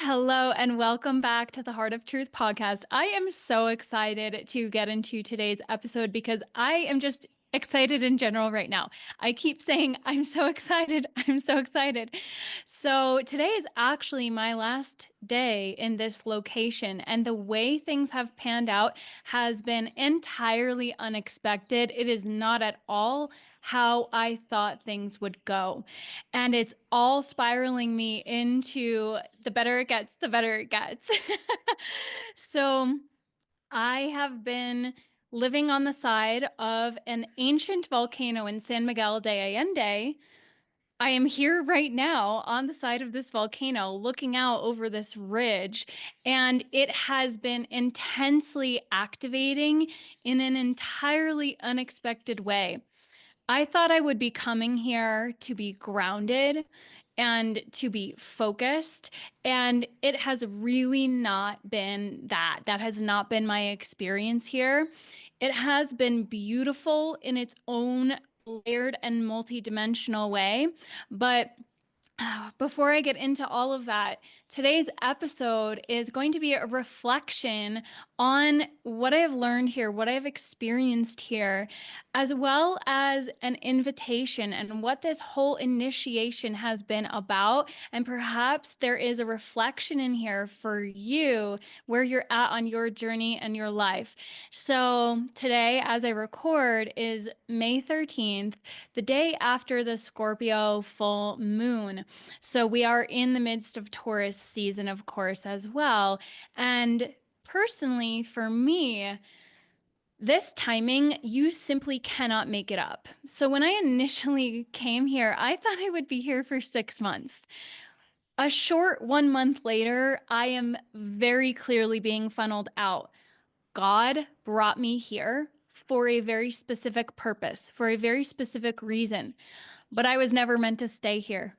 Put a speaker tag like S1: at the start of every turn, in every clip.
S1: Hello and welcome back to the Heart of Truth podcast. I am so excited to get into today's episode because I am just excited in general right now. I keep saying, I'm so excited. I'm so excited. So today is actually my last day in this location, and the way things have panned out has been entirely unexpected. It is not at all how I thought things would go. And it's all spiraling me into the better it gets, the better it gets. So I have been living on the side of an ancient volcano in San Miguel de Allende. I am here right now on the side of this volcano looking out over this ridge, and it has been intensely activating in an entirely unexpected way. I thought I would be coming here to be grounded and to be focused, and it has really not been that. That has not been my experience here. It has been beautiful in its own layered and multidimensional way, but before I get into all of that, today's episode is going to be a reflection on what I have learned here, what I have experienced here, as well as an invitation and what this whole initiation has been about. And perhaps there is a reflection in here for you where you're at on your journey and your life. So today, as I record, is May 13th, the day after the Scorpio full moon. So we are in the midst of Taurus season, of course, as well. And personally, for me, this timing, you simply cannot make it up. So when I initially came here, I thought I would be here for 6 months. A short 1 month later, I am very clearly being funneled out. God brought me here for a very specific purpose, for a very specific reason, but I was never meant to stay here.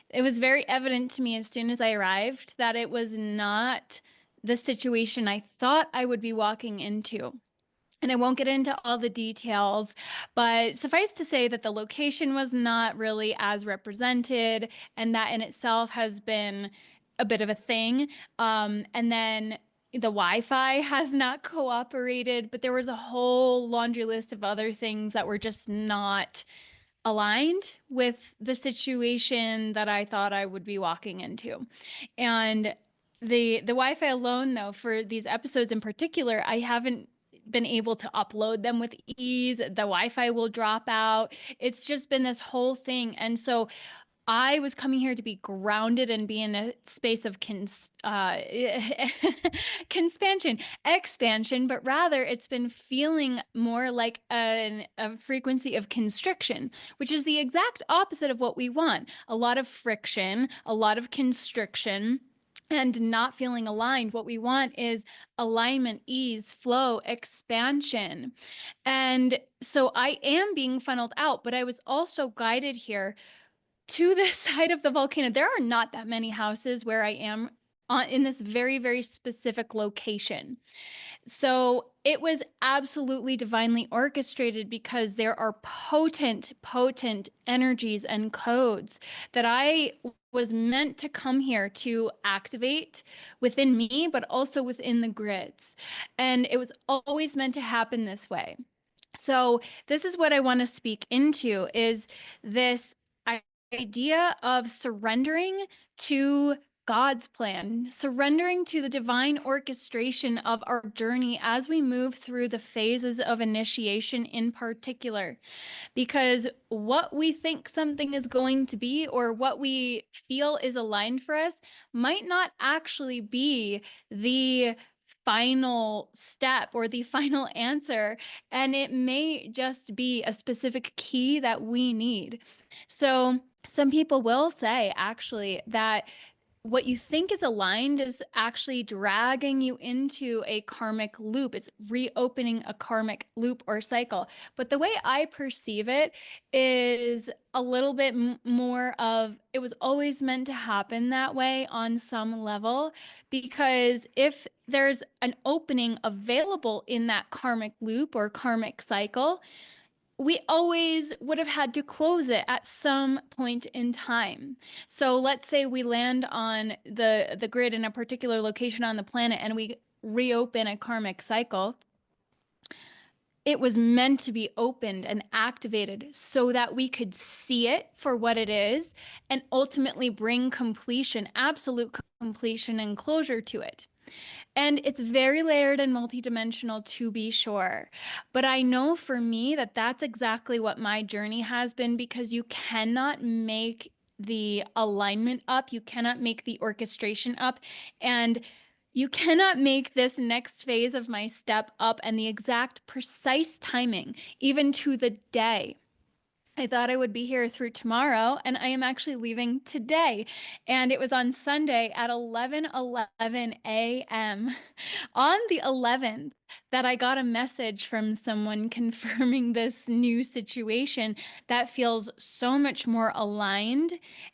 S1: It was very evident to me as soon as I arrived that it was not the situation I thought I would be walking into. And I won't get into all the details, but suffice to say that the location was not really as represented, and that in itself has been a bit of a thing. And then the Wi-Fi has not cooperated, but there was a whole laundry list of other things that were just not aligned with the situation that I thought I would be walking into. And the Wi-Fi alone, though, for these episodes in particular, I haven't been able to upload them with ease. The Wi-Fi will drop out. It's just been this whole thing. And so I was coming here to be grounded and be in a space of expansion, but rather it's been feeling more like a frequency of constriction, which is the exact opposite of what we want. A lot of friction, a lot of constriction, and not feeling aligned. What we want is alignment, ease, flow, expansion. And so I am being funneled out, but I was also guided here to the side of the volcano. There are not that many houses where I am in this very, very specific location. So it was absolutely divinely orchestrated because there are potent, potent energies and codes that I was meant to come here to activate within me, but also within the grids. And it was always meant to happen this way. So this is what I want to speak into is this idea of surrendering to God's plan, surrendering to the divine orchestration of our journey as we move through the phases of initiation in particular. Because what we think something is going to be or what we feel is aligned for us might not actually be the final step or the final answer, and it may just be a specific key that we need. So some people will say actually that what you think is aligned is actually dragging you into a karmic loop. It's reopening a karmic loop or cycle. But the way I perceive it is a little bit more of it was always meant to happen that way on some level, because if there's an opening available in that karmic loop or karmic cycle, we always would have had to close it at some point in time. So let's say we land on the grid in a particular location on the planet and we reopen a karmic cycle. It was meant to be opened and activated so that we could see it for what it is and ultimately bring completion, absolute completion and closure to it. And it's very layered and multidimensional, to be sure. But I know for me that that's exactly what my journey has been, because you cannot make the alignment up, you cannot make the orchestration up, and you cannot make this next phase of my step up and the exact precise timing, even to the day. I thought I would be here through tomorrow, and I am actually leaving today. And it was on Sunday at 11:11 a.m. on the 11th that I got a message from someone confirming this new situation that feels so much more aligned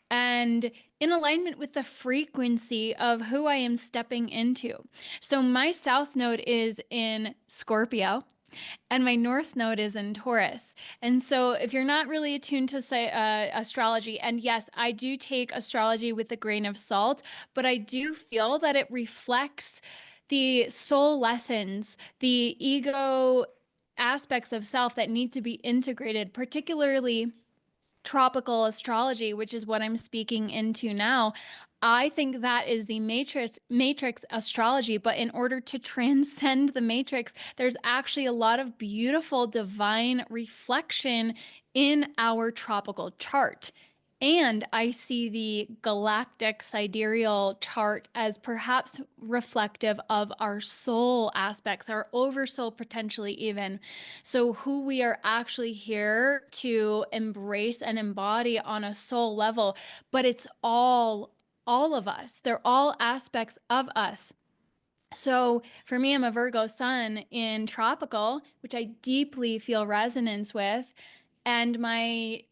S1: and in alignment with the frequency of who I am stepping into. So my South Node is in Scorpio and my North Node is in Taurus. And so if you're not really attuned to say astrology, and yes, I do take astrology with a grain of salt, but I do feel that it reflects the soul lessons, the ego aspects of self that need to be integrated, particularly tropical astrology, which is what I'm speaking into now. I think that is the matrix astrology, but in order to transcend the matrix, there's actually a lot of beautiful divine reflection in our tropical chart. And I see the galactic sidereal chart as perhaps reflective of our soul aspects, our oversoul potentially even. So who we are actually here to embrace and embody on a soul level, but it's all of us. They're all aspects of us. So for me, I'm a Virgo sun in tropical, which I deeply feel resonance with. And my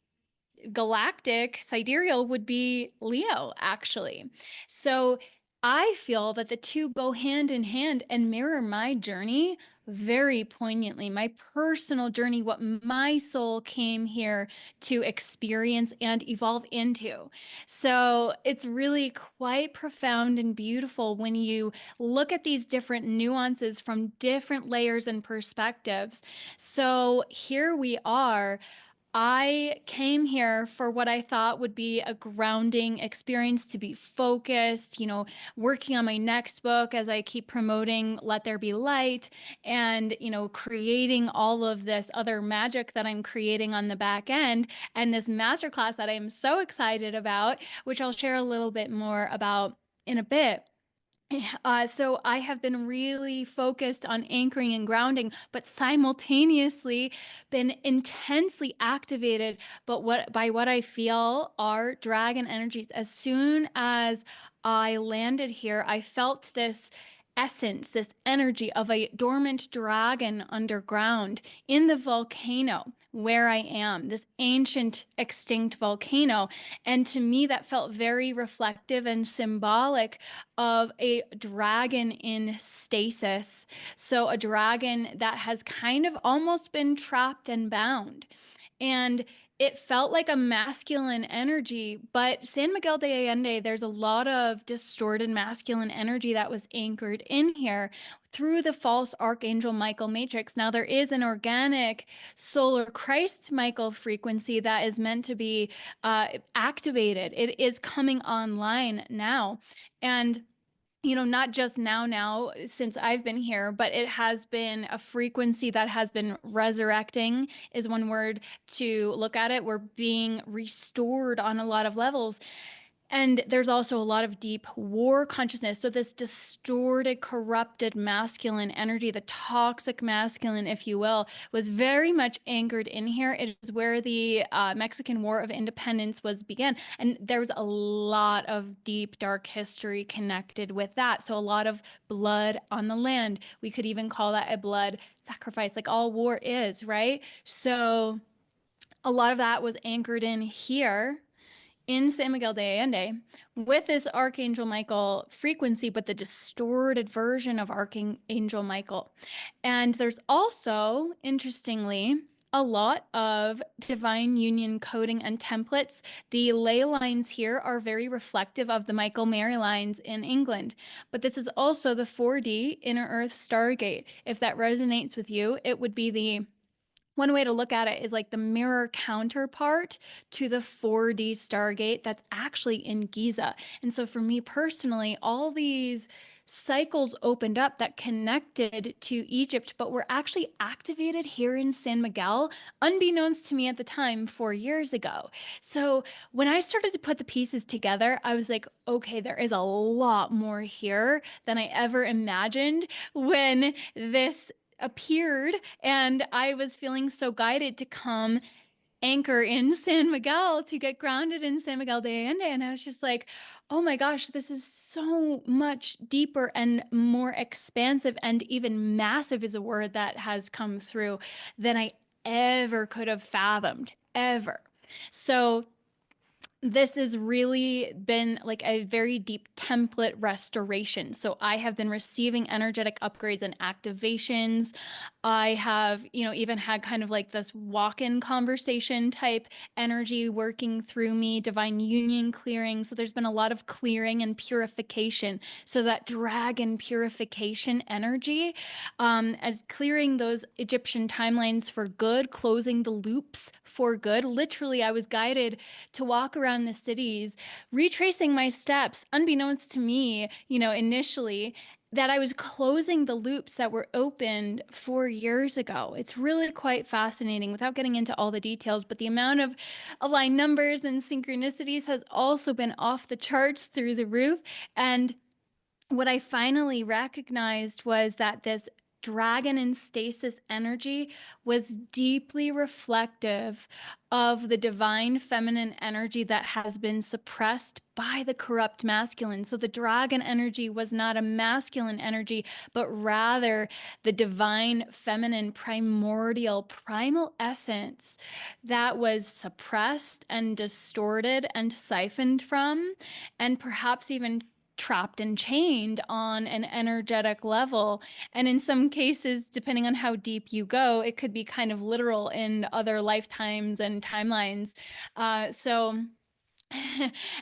S1: galactic sidereal would be Leo, actually. So I feel that the two go hand in hand and mirror my journey very poignantly, my personal journey, what my soul came here to experience and evolve into. So it's really quite profound and beautiful when you look at these different nuances from different layers and perspectives. So here we are. I came here for what I thought would be a grounding experience, to be focused, working on my next book as I keep promoting Let There Be Light, and, creating all of this other magic that I'm creating on the back end, and this masterclass that I'm so excited about, which I'll share a little bit more about in a bit. So I have been really focused on anchoring and grounding, but simultaneously been intensely activated, by what I feel are dragon energies. As soon as I landed here, I felt this essence, this energy of a dormant dragon underground in the volcano where I am, this ancient extinct volcano. And to me, that felt very reflective and symbolic of a dragon in stasis. So a dragon that has kind of almost been trapped and bound. And it felt like a masculine energy, but San Miguel de Allende, there's a lot of distorted masculine energy that was anchored in here through the false Archangel Michael matrix. Now, there is an organic solar Christ Michael frequency that is meant to be activated. It is coming online now. And not just now since I've been here, but it has been a frequency that has been resurrecting, is one word to look at it. We're being restored on a lot of levels. And there's also a lot of deep war consciousness. So this distorted, corrupted masculine energy, the toxic masculine, if you will, was very much anchored in here. It is where the Mexican War of Independence was began. And there's a lot of deep, dark history connected with that. So a lot of blood on the land. We could even call that a blood sacrifice, like all war is, right? So a lot of that was anchored in here in San Miguel de Allende with this Archangel Michael frequency, but the distorted version of Archangel Michael. And there's also, interestingly, a lot of divine union coding and templates. The ley lines here are very reflective of the Michael Mary lines in England, but this is also the 4D inner earth stargate. If that resonates with you, it would be the one way to look at it is like the mirror counterpart to the 4D Stargate that's actually in Giza. And so for me personally, all these cycles opened up that connected to Egypt, but were actually activated here in San Miguel, unbeknownst to me at the time 4 years ago. So when I started to put the pieces together, I was like, okay, there is a lot more here than I ever imagined when this appeared, and I was feeling so guided to come anchor in San Miguel, to get grounded in San Miguel de Allende. And I was just like, oh my gosh, this is so much deeper and more expansive, and even massive is a word that has come through, than I ever could have fathomed, ever. So this has really been like a very deep template restoration. So I have been receiving energetic upgrades and activations. I have, even had kind of like this walk-in conversation type energy working through me, divine union clearing. So there's been a lot of clearing and purification. So that dragon purification energy, as clearing those Egyptian timelines for good, closing the loops for good. Literally, I was guided to walk around the cities, retracing my steps, unbeknownst to me, initially, that I was closing the loops that were opened 4 years ago. It's really quite fascinating without getting into all the details, but the amount of aligned numbers and synchronicities has also been off the charts, through the roof. And what I finally recognized was that this dragon and stasis energy was deeply reflective of the divine feminine energy that has been suppressed by the corrupt masculine. So the dragon energy was not a masculine energy, but rather the divine feminine primordial primal essence that was suppressed and distorted and siphoned from, and perhaps even trapped and chained on an energetic level. And in some cases, depending on how deep you go, it could be kind of literal in other lifetimes and timelines. So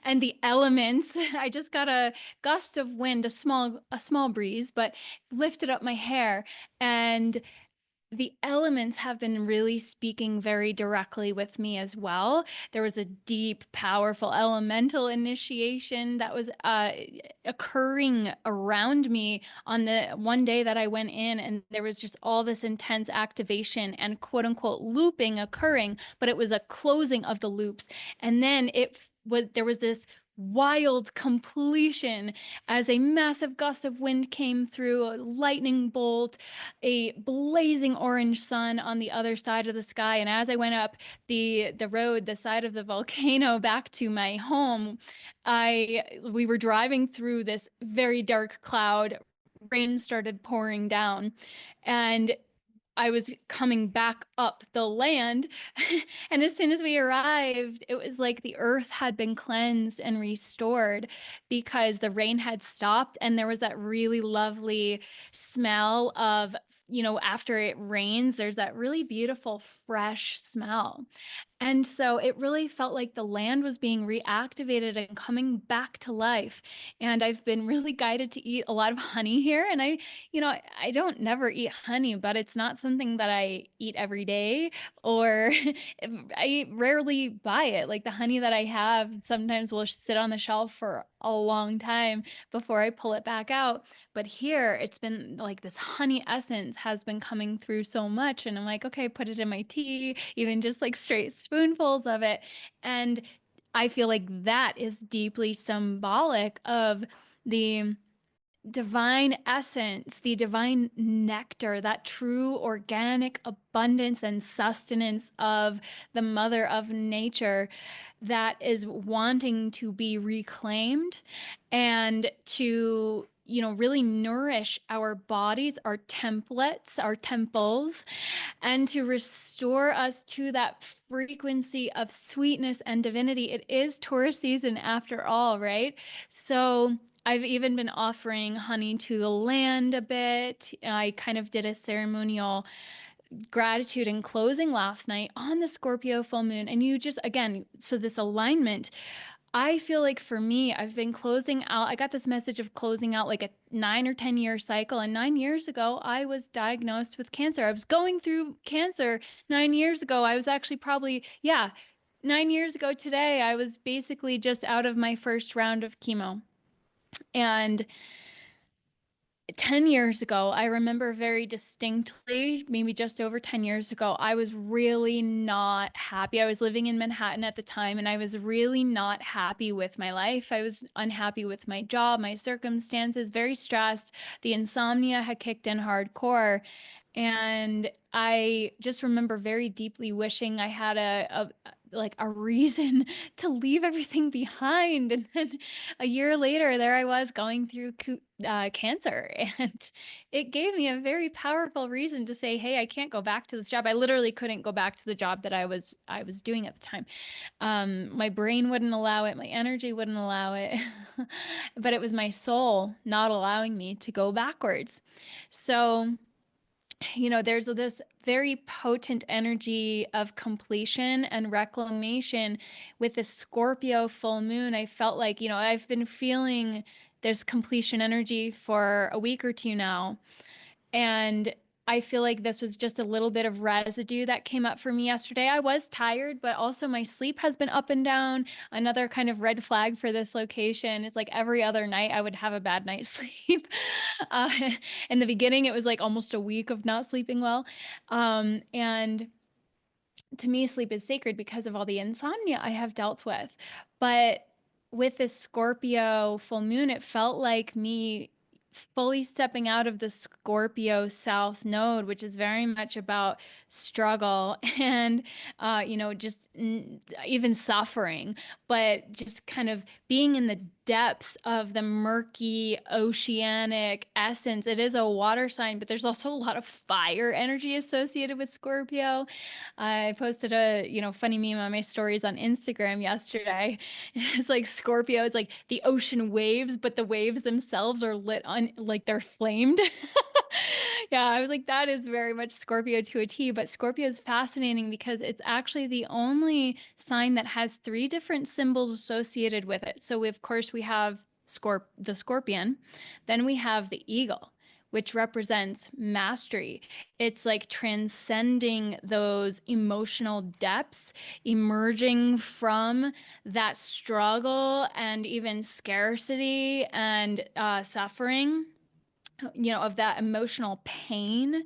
S1: and the elements, I just got a gust of wind, a small breeze, but lifted up my hair, and the elements have been really speaking very directly with me as well. There was a deep, powerful elemental initiation that was occurring around me on the one day that I went in, and there was just all this intense activation and quote unquote looping occurring, but it was a closing of the loops. And then there was this wild completion as a massive gust of wind came through, a lightning bolt, a blazing orange sun on the other side of the sky. And as I went up the road, the side of the volcano back to my home, we were driving through this very dark cloud. Rain started pouring down, and I was coming back up the land. And as soon as we arrived, it was like the earth had been cleansed and restored, because the rain had stopped. And there was that really lovely smell of, after it rains, there's that really beautiful, fresh smell. And so it really felt like the land was being reactivated and coming back to life. And I've been really guided to eat a lot of honey here. And I don't never eat honey, but it's not something that I eat every day, or I rarely buy it. Like the honey that I have sometimes will sit on the shelf for a long time before I pull it back out. But here it's been like this honey essence has been coming through so much. And I'm like, okay, put it in my tea, even just like straight spoonfuls of it. And I feel like that is deeply symbolic of the divine essence, the divine nectar, that true organic abundance and sustenance of the mother of nature that is wanting to be reclaimed, and to really nourish our bodies, our templates, our temples, and to restore us to that frequency of sweetness and divinity. It is Taurus season after all, right? So I've even been offering honey to the land a bit. I kind of did a ceremonial gratitude and closing last night on the Scorpio full moon. And you just, again, so this alignment, I feel like for me, I've been closing out. I got this message of closing out like a 9 or 10 year cycle. And 9 years ago, I was diagnosed with cancer. I was going through cancer 9 years ago. I was actually probably, yeah, 9 years ago today, I was basically just out of my first round of chemo. And 10 years ago, I remember very distinctly, maybe just over 10 years ago, I was really not happy. I was living in Manhattan at the time, and I was really not happy with my life. I was unhappy with my job, my circumstances, very stressed. The insomnia had kicked in hardcore. And I just remember very deeply wishing I had like a reason to leave everything behind. And then a year later, there I was going through cancer, and it gave me a very powerful reason to say, "Hey, I can't go back to this job." I literally couldn't go back to the job that I was doing at the time. My brain wouldn't allow it, my energy wouldn't allow it, but it was my soul not allowing me to go backwards. So there's this very potent energy of completion and reclamation with the Scorpio full moon. I felt like, I've been feeling this completion energy for a week or two now. And I feel like this was just a little bit of residue that came up for me yesterday. I was tired, but also my sleep has been up and down. Another kind of red flag for this location. It's like every other night I would have a bad night's sleep. Uh, in the beginning, it was like almost a week of not sleeping well. And to me, sleep is sacred because of all the insomnia I have dealt with. But with this Scorpio full moon, it felt like me fully stepping out of the Scorpio South node, which is very much about struggle and, just even suffering, but just kind of being in the depths of the murky oceanic essence. It is a water sign, but there's also a lot of fire energy associated with Scorpio. I posted a, funny meme on my stories on Instagram yesterday. It's like Scorpio, it's like the ocean waves, but the waves themselves are lit on, like they're flamed. Yeah, I was like, that is very much Scorpio to a T. But Scorpio is fascinating because it's actually the only sign that has three different symbols associated with it. So, of course, we have the scorpion, then we have the eagle, which represents mastery. It's like transcending those emotional depths, emerging from that struggle and even scarcity and suffering, of that emotional pain,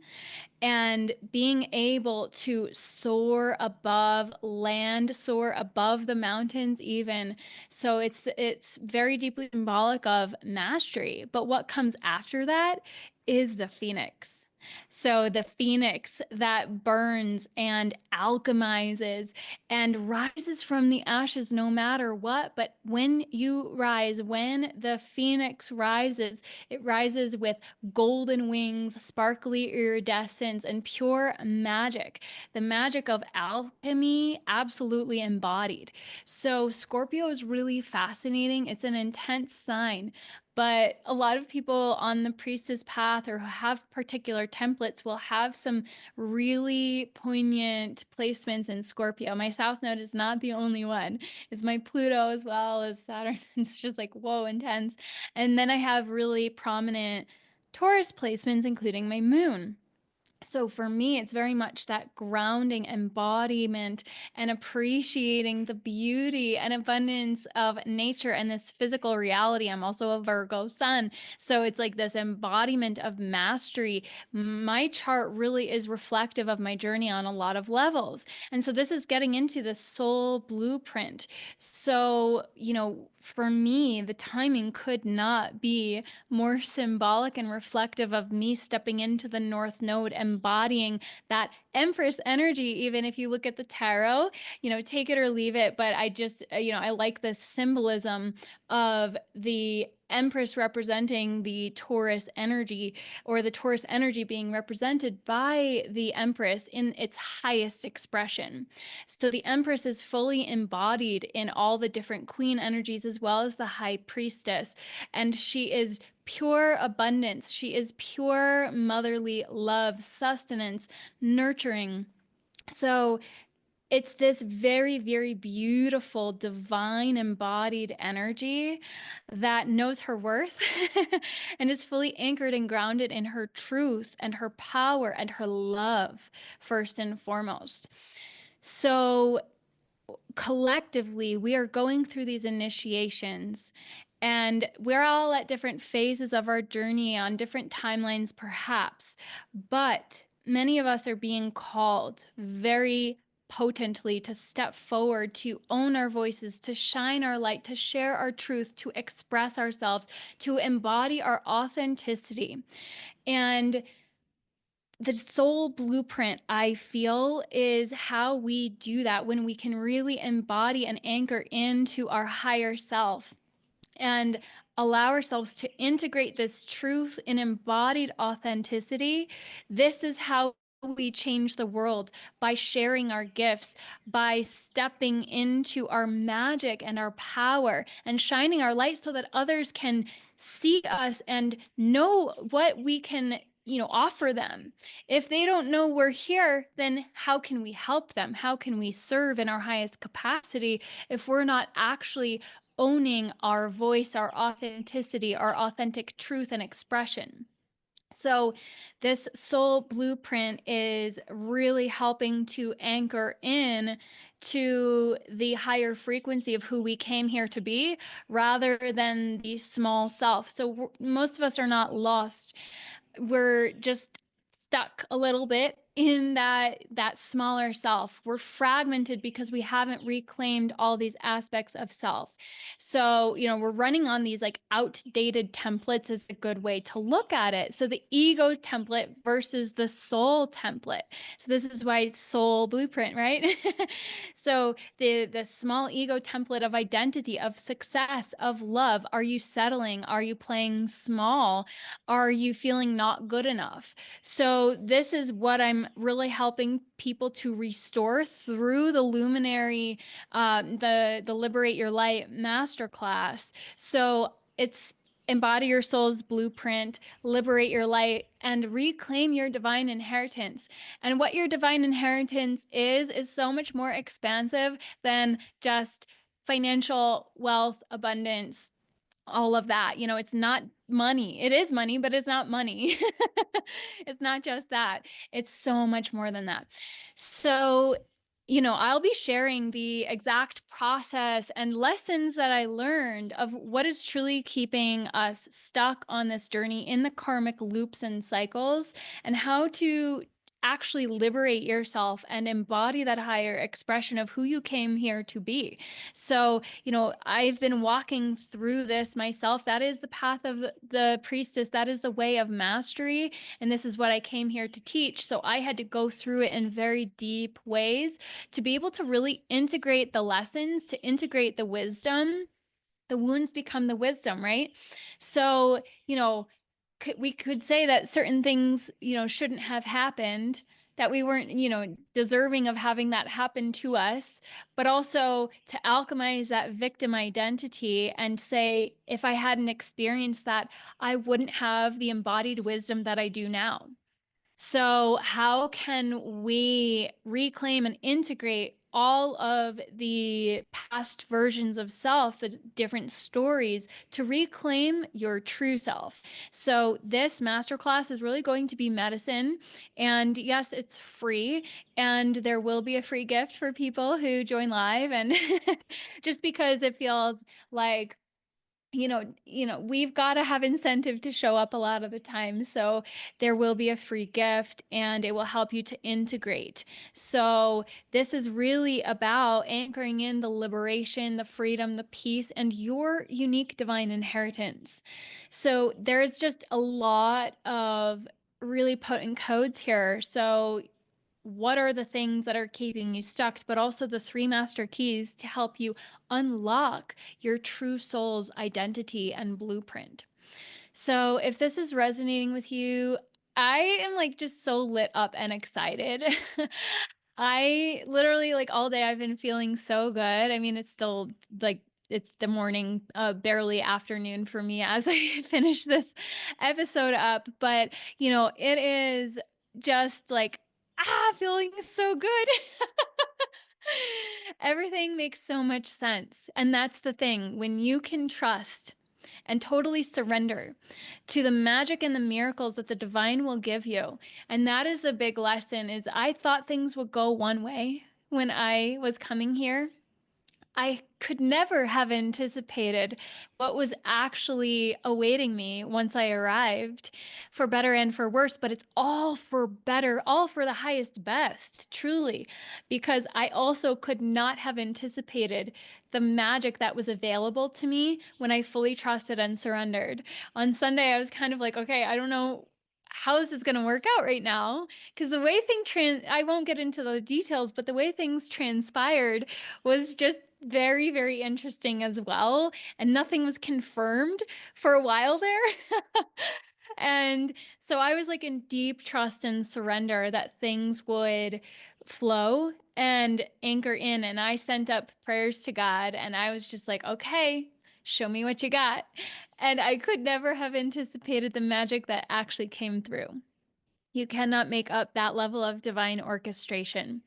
S1: and being able to soar above land, soar above the mountains even. So it's very deeply symbolic of mastery. But what comes after that is the phoenix. So the phoenix that burns and alchemizes and rises from the ashes no matter what. But when you rise, when the phoenix rises, it rises with golden wings, sparkly iridescence, and pure magic. The magic of alchemy absolutely embodied. So Scorpio is really fascinating. It's an intense sign. But a lot of people on the priestess path or who have particular templates will have some really poignant placements in Scorpio. My South Node is not the only one. It's my Pluto as well as Saturn. It's just like, whoa, intense. And then I have really prominent Taurus placements, including my moon. So for me, it's very much that grounding embodiment and appreciating the beauty and abundance of nature and this physical reality. I'm also a Virgo sun. So it's like this embodiment of mastery. My chart really is reflective of my journey on a lot of levels. And so this is getting into the soul blueprint. So, for me, the timing could not be more symbolic and reflective of me stepping into the North Node, embodying that Empress energy. Even if you look at the tarot, take it or leave it. But I just, I like the symbolism of the Empress representing the Taurus energy, or the Taurus energy being represented by the Empress in its highest expression. So the Empress is fully embodied in all the different queen energies as well as the High Priestess. And she is pure abundance. She is pure motherly love, sustenance, nurturing. So it's this very, very beautiful, divine embodied energy that knows her worth and is fully anchored and grounded in her truth and her power and her love, first and foremost. So collectively, we are going through these initiations, and we're all at different phases of our journey on different timelines, perhaps. But many of us are being called very potently to step forward, to own our voices, to shine our light, to share our truth, to express ourselves, to embody our authenticity. And the soul blueprint, I feel, is how we do that, when we can really embody and anchor into our higher self and allow ourselves to integrate this truth in embodied authenticity. This is how we change the world, by sharing our gifts, by stepping into our magic and our power and shining our light so that others can see us and know what we can offer them. If they don't know we're here, then how can we help them? How can we serve in our highest capacity if we're not actually owning our voice, our authenticity, our authentic truth and expression? So this soul blueprint is really helping to anchor in to the higher frequency of who we came here to be, rather than the small self. So most of us are not lost. We're just stuck a little bit in that smaller self. We're fragmented because we haven't reclaimed all these aspects of self. So, we're running on these like outdated templates is a good way to look at it. So the ego template versus the soul template. So this is why soul blueprint, right? So the small ego template of identity, of success, of love. Are you settling? Are you playing small? Are you feeling not good enough? So this is what I'm really helping people to restore through the luminary, the Liberate Your Light masterclass. So it's embody your soul's blueprint, liberate your light, and reclaim your divine inheritance. And what your divine inheritance is so much more expansive than just financial wealth, abundance, all of that. It's not money. It is money, but it's not money. It's not just that. It's so much more than that. So, I'll be sharing the exact process and lessons that I learned of what is truly keeping us stuck on this journey in the karmic loops and cycles, and how to actually liberate yourself and embody that higher expression of who you came here to be. So, I've been walking through this myself. That is the path of the priestess. That is the way of mastery. And this is what I came here to teach. So I had to go through it in very deep ways to be able to really integrate the lessons, to integrate the wisdom. The wounds become the wisdom, right? So, we could say that certain things, shouldn't have happened, that we weren't, deserving of having that happen to us, but also to alchemize that victim identity and say, if I hadn't experienced that, I wouldn't have the embodied wisdom that I do now. So how can we reclaim and integrate all of the past versions of self, the different stories, to reclaim your true self? So this masterclass is really going to be medicine. And yes, it's free. And there will be a free gift for people who join live. And just because it feels like, we've got to have incentive to show up a lot of the time. So there will be a free gift, and it will help you to integrate. So this is really about anchoring in the liberation, the freedom, the peace, and your unique divine inheritance. So there's just a lot of really potent codes here. So what are the things that are keeping you stuck, but also the three master keys to help you unlock your true soul's identity and blueprint. So if this is resonating with you, I am like just so lit up and excited. I literally like all day I've been feeling so good. I mean, it's still like it's the morning, barely afternoon for me as I finish this episode up, but it is just like feeling so good. Everything makes so much sense. And that's the thing. When you can trust and totally surrender to the magic and the miracles that the divine will give you. And that is the big lesson is I thought things would go one way when I was coming here. I could never have anticipated what was actually awaiting me once I arrived, for better and for worse, but it's all for better, all for the highest best, truly, because I also could not have anticipated the magic that was available to me when I fully trusted and surrendered. On Sunday, I was kind of like, okay, I don't know how this is going to work out right now, because the way I won't get into the details, but the way things transpired was just very, very interesting as well. And nothing was confirmed for a while there. And so I was like in deep trust and surrender that things would flow and anchor in. And I sent up prayers to God and I was just like, okay, show me what you got. And I could never have anticipated the magic that actually came through. You cannot make up that level of divine orchestration.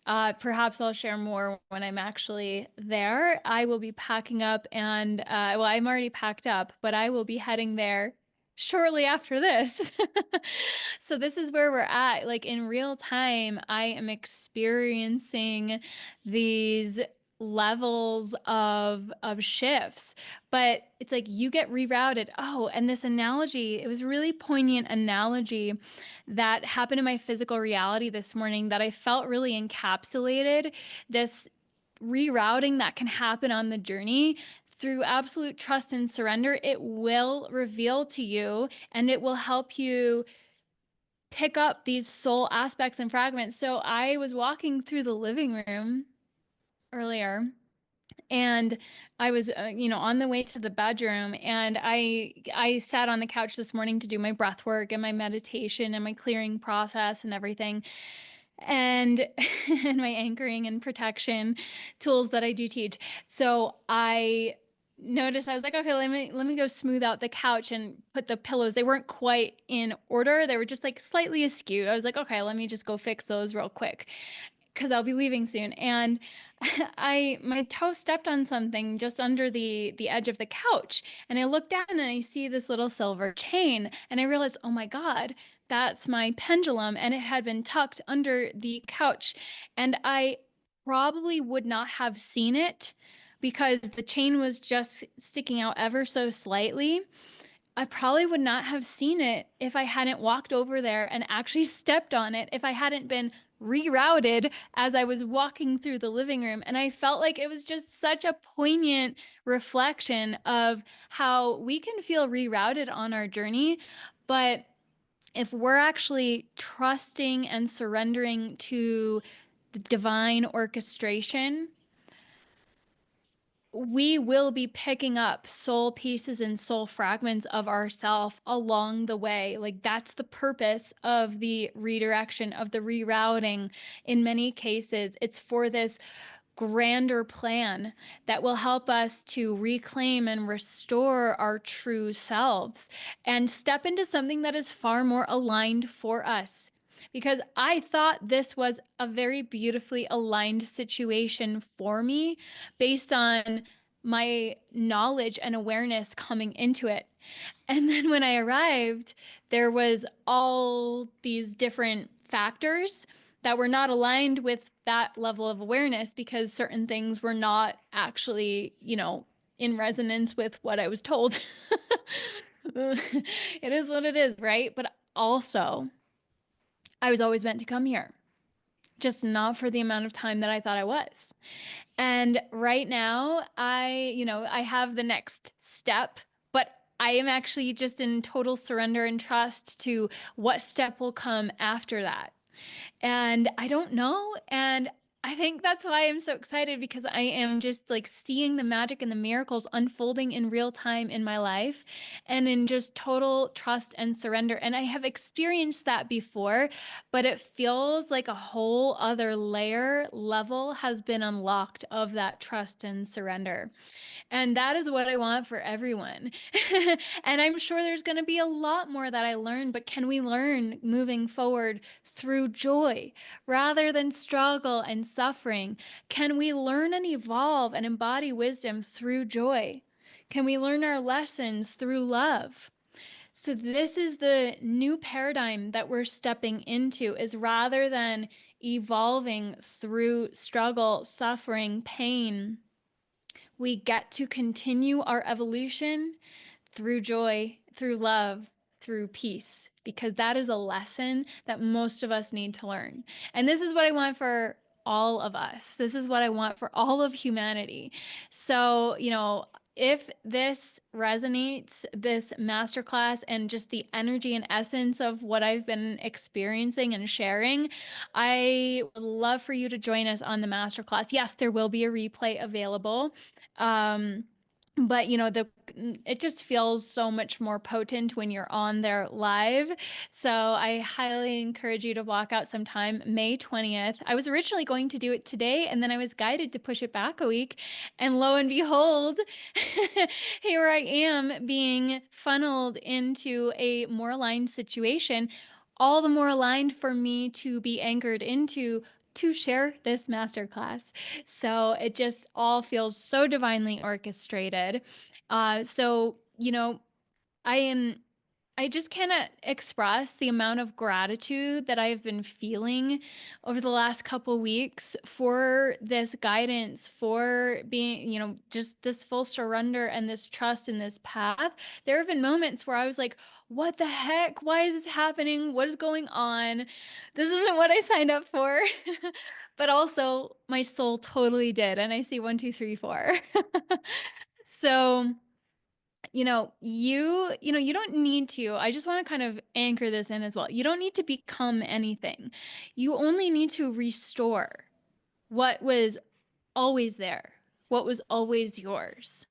S1: Perhaps I'll share more when I'm actually there. I will be packing up and, well, I'm already packed up, but I will be heading there shortly after this. So this is where we're at. Like in real time, I am experiencing these levels of shifts, but it's like you get rerouted. Oh, and this analogy, it was a really poignant analogy that happened in my physical reality this morning that I felt really encapsulated this rerouting that can happen on the journey. Through absolute trust and surrender, it will reveal to you and it will help you pick up these soul aspects and fragments. So I was walking through the living room earlier and I was on the way to the bedroom and I sat on the couch this morning to do my breath work and my meditation and my clearing process and everything and and my anchoring and protection tools that I do teach. So I noticed I was like, okay, let me go smooth out the couch and put the pillows. They weren't quite in order. They were just like slightly askew. I was like, okay, let me just go fix those real quick because I'll be leaving soon. And my toe stepped on something just under the edge of the couch. And I looked down and I see this little silver chain. And I realized, oh my God, that's my pendulum. And it had been tucked under the couch. And I probably would not have seen it because the chain was just sticking out ever so slightly. I probably would not have seen it if I hadn't walked over there and actually stepped on it, if I hadn't been rerouted as I was walking through the living room. And I felt like it was just such a poignant reflection of how we can feel rerouted on our journey. But if we're actually trusting and surrendering to the divine orchestration, we will be picking up soul pieces and soul fragments of ourself along the way. Like that's the purpose of the redirection, of the rerouting. In many cases, it's for this grander plan that will help us to reclaim and restore our true selves and step into something that is far more aligned for us. Because I thought this was a very beautifully aligned situation for me based on my knowledge and awareness coming into it. And then when I arrived, there was all these different factors that were not aligned with that level of awareness because certain things were not actually, in resonance with what I was told. It is what it is, right? But also, I was always meant to come here, just not for the amount of time that I thought I was. And right now, I have the next step, but I am actually just in total surrender and trust to what step will come after that. And I don't know. And I think that's why I'm so excited, because I am just like seeing the magic and the miracles unfolding in real time in my life, and in just total trust and surrender. And I have experienced that before, but it feels like a whole other level has been unlocked of that trust and surrender. And that is what I want for everyone. And I'm sure there's going to be a lot more that I learn, but can we learn moving forward through joy rather than struggle and suffering? Can we learn and evolve and embody wisdom through joy? Can we learn our lessons through love? So this is the new paradigm that we're stepping into, is rather than evolving through struggle, suffering, pain, we get to continue our evolution through joy, through love, through peace, because that is a lesson that most of us need to learn. And this is what I want for all of us. This is what I want for all of humanity. So, if this resonates, this masterclass, and just the energy and essence of what I've been experiencing and sharing, I would love for you to join us on the masterclass. Yes, there will be a replay available. But it just feels so much more potent when you're on there live. So I highly encourage you to block out some time. May 20th. I was originally going to do it today, and then I was guided to push it back a week. And lo and behold, here I am being funneled into a more aligned situation, all the more aligned for me to be anchored into, to share this masterclass. So it just all feels so divinely orchestrated. So, I just cannot express the amount of gratitude that I've been feeling over the last couple weeks for this guidance, for being, just this full surrender and this trust in this path. There have been moments where I was like, what the heck? Why is this happening? What is going on? This isn't what I signed up for. But also my soul totally did. And I see 1, 2, 3, 4. So, you don't need to, I just want to kind of anchor this in as well. You don't need to become anything. You only need to restore what was always there, what was always yours.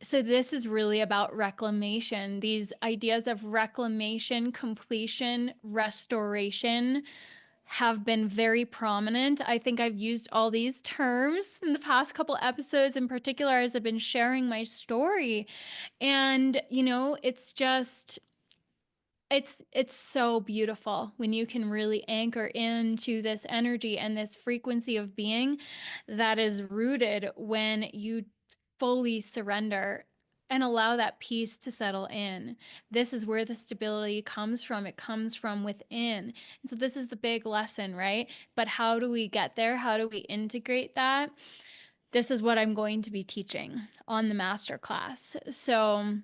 S1: So this is really about reclamation. These ideas of reclamation, completion, restoration have been very prominent. I think I've used all these terms in the past couple episodes, in particular as I've been sharing my story. And, it's so beautiful when you can really anchor into this energy and this frequency of being that is rooted when you fully surrender and allow that peace to settle in. This is where the stability comes from. It comes from within. And so this is the big lesson, right? But how do we get there? How do we integrate that? This is what I'm going to be teaching on the masterclass. So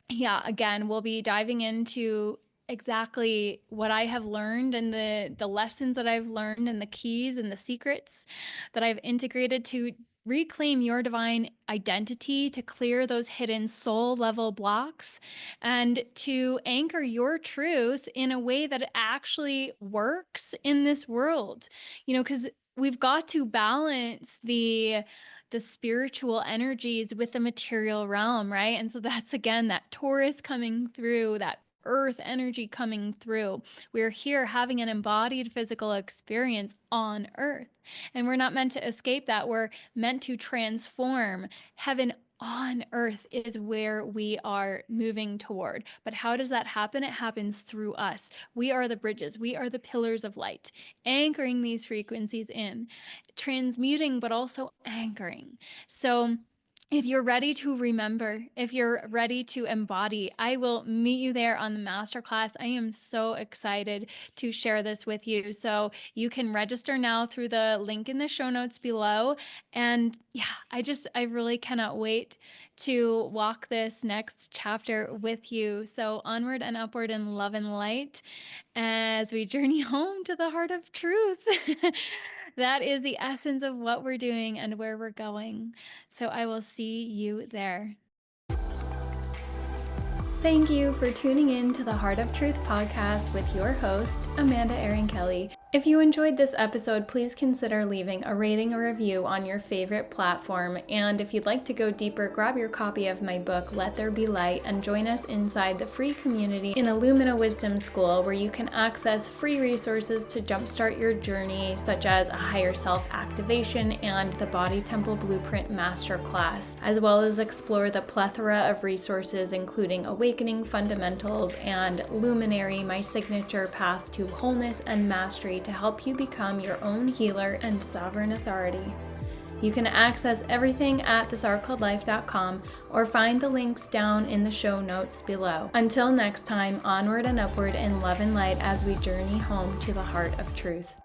S1: yeah, again, we'll be diving into exactly what I have learned, and the lessons that I've learned, and the keys and the secrets that I've integrated to reclaim your divine identity, to clear those hidden soul level blocks, and to anchor your truth in a way that it actually works in this world. Because we've got to balance the spiritual energies with the material realm, right? And so that's, again, that Taurus coming through, that earth energy coming through. We're here having an embodied physical experience on earth, and we're not meant to escape that. We're meant to transform. Heaven on earth is where we are moving toward. But how does that happen? It happens through us. We are the bridges. We are the pillars of light, anchoring these frequencies in, transmuting, but also anchoring. So if you're ready to remember, if you're ready to embody, I will meet you there on the masterclass. I am so excited to share this with you. So you can register now through the link in the show notes below. And yeah, I really cannot wait to walk this next chapter with you. So onward and upward in love and light as we journey home to the heart of truth. That is the essence of what we're doing and where we're going. So I will see you there. Thank you for tuning in to the Heart of Truth podcast with your host, Amanda Erin Kelly. If you enjoyed this episode, please consider leaving a rating or review on your favorite platform. And if you'd like to go deeper, grab your copy of my book, Let There Be Light, and join us inside the free community in Illumina Wisdom School, where you can access free resources to jumpstart your journey, such as a higher self activation and the Body Temple Blueprint Masterclass, as well as explore the plethora of resources, including Awakening Fundamentals and Luminary, my signature path to wholeness and mastery, to help you become your own healer and sovereign authority. You can access everything at thisartcalledlife.com or find the links down in the show notes below. Until next time, onward and upward in love and light as we journey home to the heart of truth.